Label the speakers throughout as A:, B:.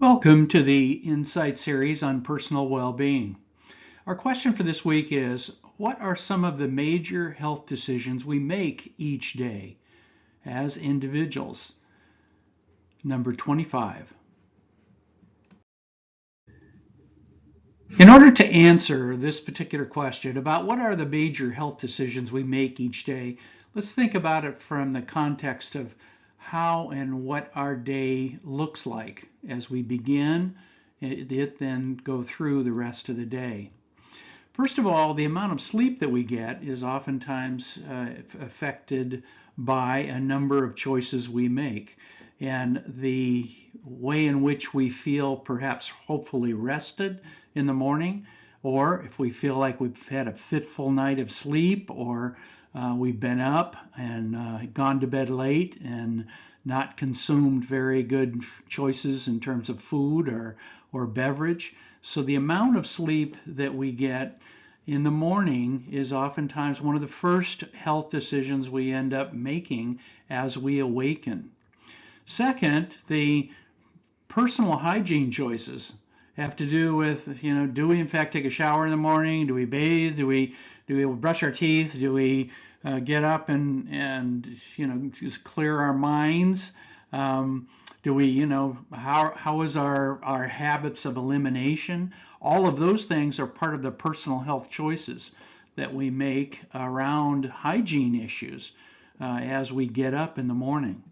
A: Welcome to the Insight series on personal well-being. Our question for this week is, what are some of the major health decisions we make each day as individuals? Number 25. In order to answer this particular question about what are the major health decisions we make each day, let's think about it from the context of how and what our day looks like as we begin it, then go through the rest of the day. First of all, the amount of sleep that we get is oftentimes affected by a number of choices we make. And the way in which we feel perhaps hopefully rested in the morning, or if we feel like we've had a fitful night of sleep, or we've been up and gone to bed late and not consumed very good choices in terms of food or beverage. So the amount of sleep that we get in the morning is oftentimes one of the first health decisions we end up making as we awaken. Second, the personal hygiene choices have to do with, do we in fact take a shower in the morning? Do we bathe? Do we brush our teeth? Do we get up and just clear our minds? Do we, how is our habits of elimination? All of those things are part of the personal health choices that we make around hygiene issues as we get up in the morning.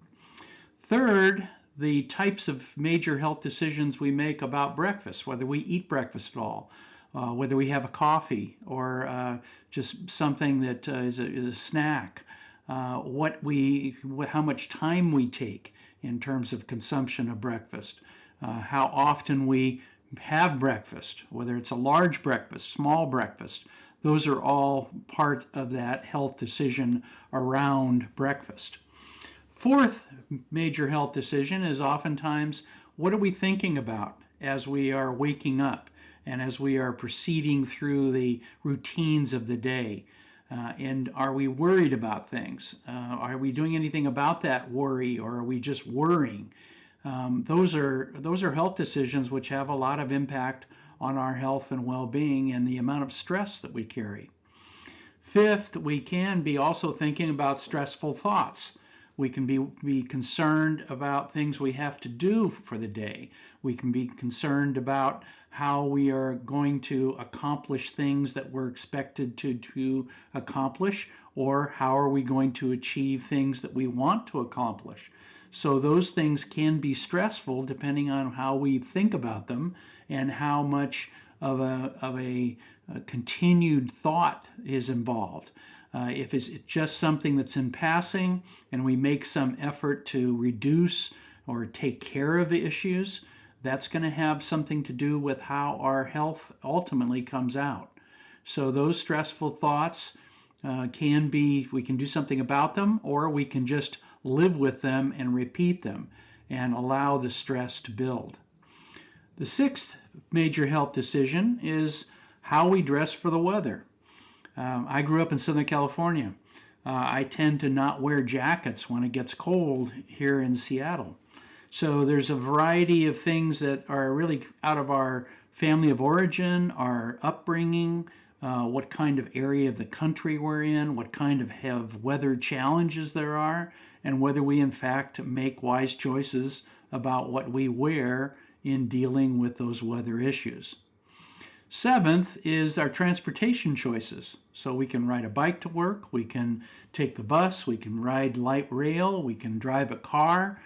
A: Third, the types of major health decisions we make about breakfast, whether we eat breakfast at all, whether we have a coffee or just something that is a snack, how much time we take in terms of consumption of breakfast, how often we have breakfast, whether it's a large breakfast, small breakfast. Those are all part of that health decision around breakfast. Fourth major health decision is oftentimes, what are we thinking about as we are waking up and as we are proceeding through the routines of the day? And are we worried about things? Are we doing anything about that worry, or are we just worrying? Those are health decisions which have a lot of impact on our health and well-being and the amount of stress that we carry. Fifth, we can be also thinking about stressful thoughts. We can be concerned about things we have to do for the day. We can be concerned about how we are going to accomplish things that we're expected to accomplish, or how are we going to achieve things that we want to accomplish. So those things can be stressful depending on how we think about them and how much of a continued thought is involved. If it's just something that's in passing and we make some effort to reduce or take care of the issues, that's going to have something to do with how our health ultimately comes out. So those stressful thoughts we can do something about them, or we can just live with them and repeat them and allow the stress to build. The sixth major health decision is how we dress for the weather. I grew up in Southern California. I tend to not wear jackets when it gets cold here in Seattle. So there's a variety of things that are really out of our family of origin, our upbringing, what kind of area of the country we're in, what kind of weather challenges there are, and whether we in fact make wise choices about what we wear in dealing with those weather issues. Seventh is our transportation choices. So we can ride a bike to work, we can take the bus, we can ride light rail, we can drive a car,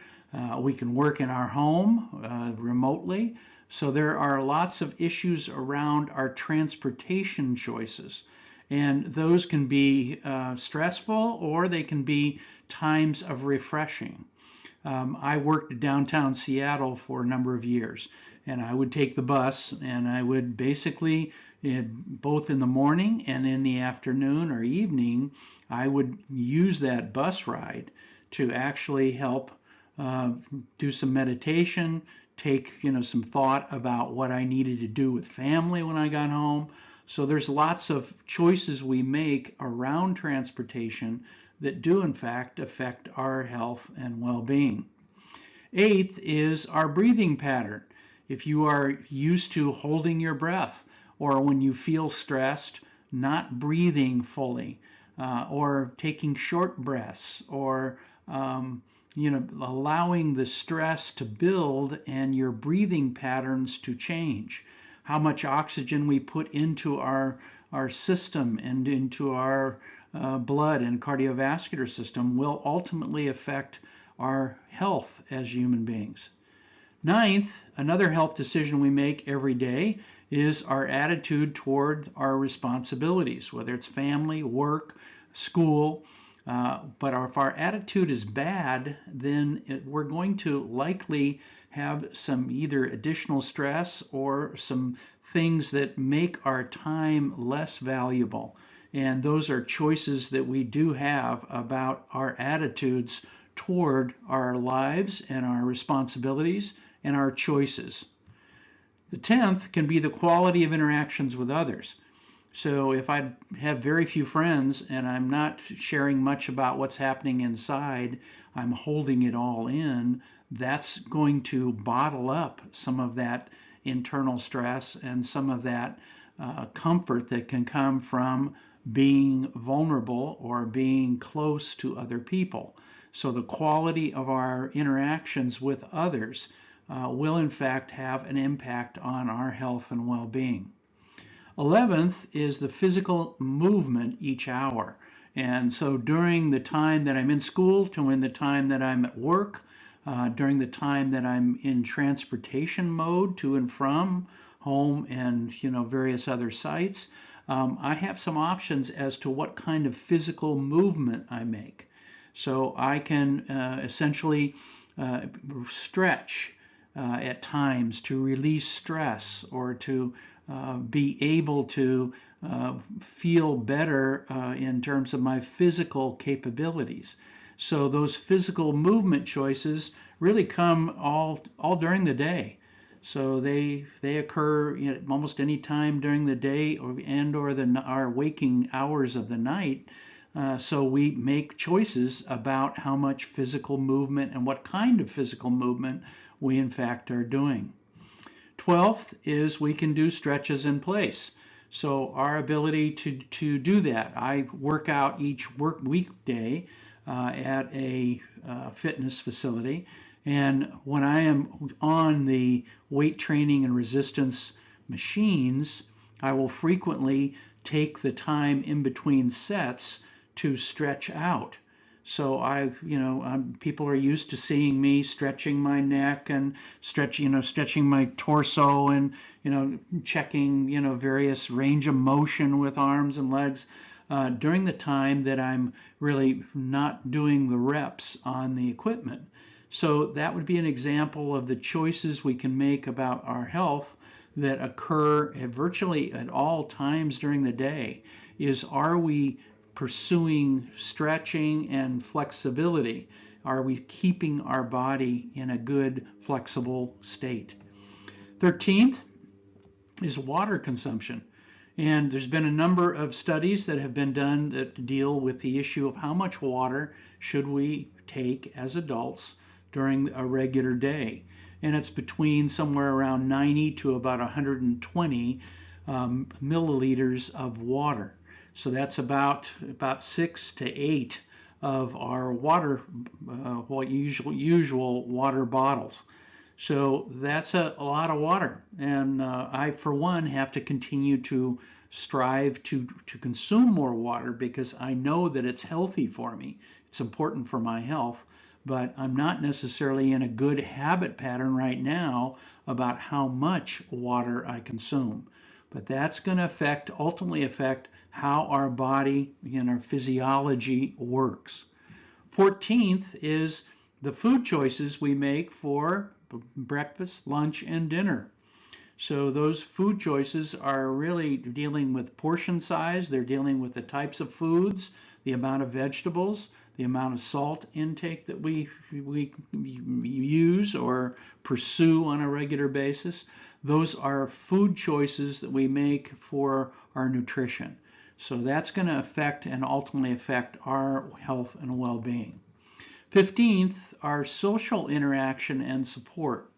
A: we can work in our home remotely. So there are lots of issues around our transportation choices. And those can be stressful, or they can be times of refreshing. I worked downtown Seattle for a number of years, and I would take the bus, and I would basically, both in the morning and in the afternoon or evening, I would use that bus ride to actually help do some meditation, take some thought about what I needed to do with family when I got home. So there's lots of choices we make around transportation that do in fact affect our health and well-being. Eighth is our breathing pattern. If you are used to holding your breath, or when you feel stressed, not breathing fully, or taking short breaths, or um, allowing the stress to build and your breathing patterns to change. How much oxygen we put into our system and into our blood and cardiovascular system will ultimately affect our health as human beings. Ninth, another health decision we make every day is our attitude toward our responsibilities, whether it's family, work, school. But if our attitude is bad, then we're going to likely have some either additional stress or some things that make our time less valuable. And those are choices that we do have about our attitudes toward our lives and our responsibilities and our choices. The 10th can be the quality of interactions with others. So if I have very few friends and I'm not sharing much about what's happening inside, I'm holding it all in, that's going to bottle up some of that internal stress and some of that comfort that can come from being vulnerable or being close to other people. So the quality of our interactions with others will in fact have an impact on our health and well-being. 11th is the physical movement each hour. And so during the time that I'm in school, to in the time that I'm at work, during the time that I'm in transportation mode to and from home and various other sites, I have some options as to what kind of physical movement I make. So I can essentially stretch at times to release stress or to be able to feel better in terms of my physical capabilities. So those physical movement choices really come all during the day. So they occur almost any time during the day or our waking hours of the night. So we make choices about how much physical movement and what kind of physical movement we in fact are doing. 12th is we can do stretches in place. So our ability to do that. I work out each work weekday at a fitness facility. And when I am on the weight training and resistance machines, I will frequently take the time in between sets to stretch out. So people are used to seeing me stretching my neck and stretching my torso and, checking, various range of motion with arms and legs during the time that I'm really not doing the reps on the equipment. So that would be an example of the choices we can make about our health that occur at virtually at all times during the day. Are we pursuing stretching and flexibility? Are we keeping our body in a good, flexible state? 13th is water consumption. And there's been a number of studies that have been done that deal with the issue of how much water should we take as adults during a regular day. And it's between somewhere around 90 to about 120 milliliters of water. So that's about 6 to 8 of our water, usual water bottles. So that's a lot of water. And I, for one, have to continue to strive to consume more water because I know that it's healthy for me. It's important for my health, but I'm not necessarily in a good habit pattern right now about how much water I consume. But that's going to ultimately affect how our body and our physiology works. 14th is the food choices we make for breakfast, lunch, and dinner. So those food choices are really dealing with portion size. They're dealing with the types of foods, the amount of vegetables, the amount of salt intake that we use or pursue on a regular basis. Those are food choices that we make for our nutrition. So that's going to affect and ultimately affect our health and well-being. 15th, our social interaction and support.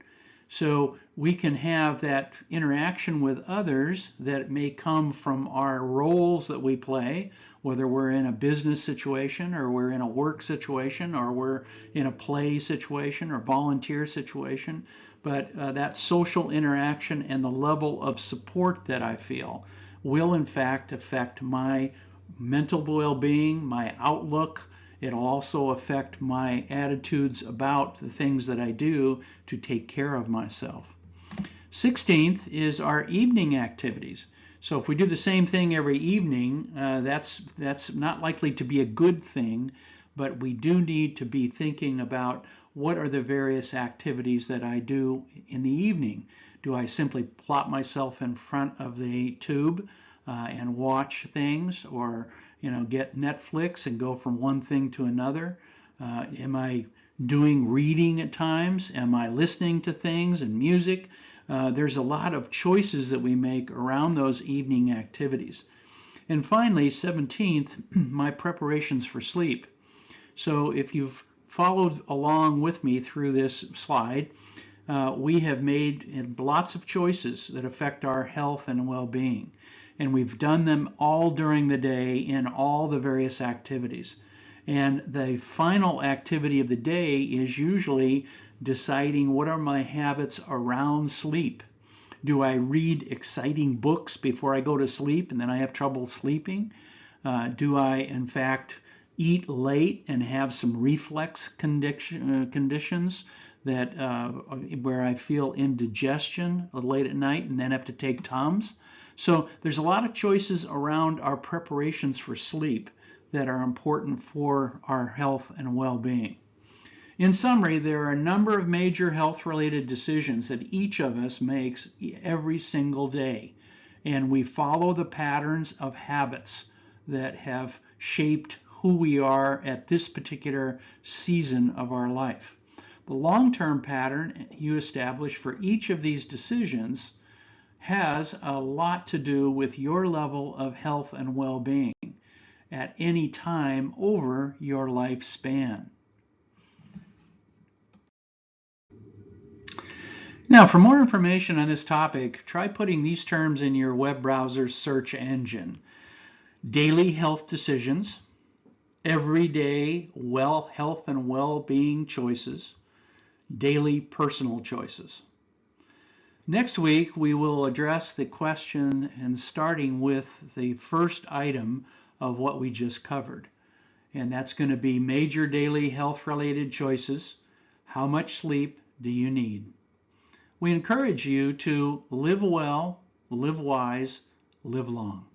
A: So we can have that interaction with others that may come from our roles that we play, whether we're in a business situation or we're in a work situation or we're in a play situation or volunteer situation. But that social interaction and the level of support that I feel will in fact affect my mental well-being, my outlook. It'll also affect my attitudes about the things that I do to take care of myself. 16th is our evening activities. So if we do the same thing every evening, that's not likely to be a good thing, but we do need to be thinking about what are the various activities that I do in the evening. Do I simply plop myself in front of the tube and watch things, or get Netflix and go from one thing to another? Am I doing reading at times? Am I listening to things and music? There's a lot of choices that we make around those evening activities. And finally, 17th, my preparations for sleep. So if you've followed along with me through this slide, we have made lots of choices that affect our health and well-being. And we've done them all during the day in all the various activities. And the final activity of the day is usually deciding what are my habits around sleep. Do I read exciting books before I go to sleep and then I have trouble sleeping? Do I, in fact, eat late and have some reflex conditions that where I feel indigestion late at night and then have to take Tums? So there's a lot of choices around our preparations for sleep that are important for our health and well-being. In summary, there are a number of major health-related decisions that each of us makes every single day, and we follow the patterns of habits that have shaped who we are at this particular season of our life. The long-term pattern you establish for each of these decisions has a lot to do with your level of health and well-being at any time over your lifespan. Now, for more information on this topic, try putting these terms in your web browser's search engine. Daily health decisions, everyday health and well-being choices, daily personal choices. Next week, we will address the question and starting with the first item of what we just covered. And that's going to be major daily health-related choices. How much sleep do you need? We encourage you to live well, live wise, live long.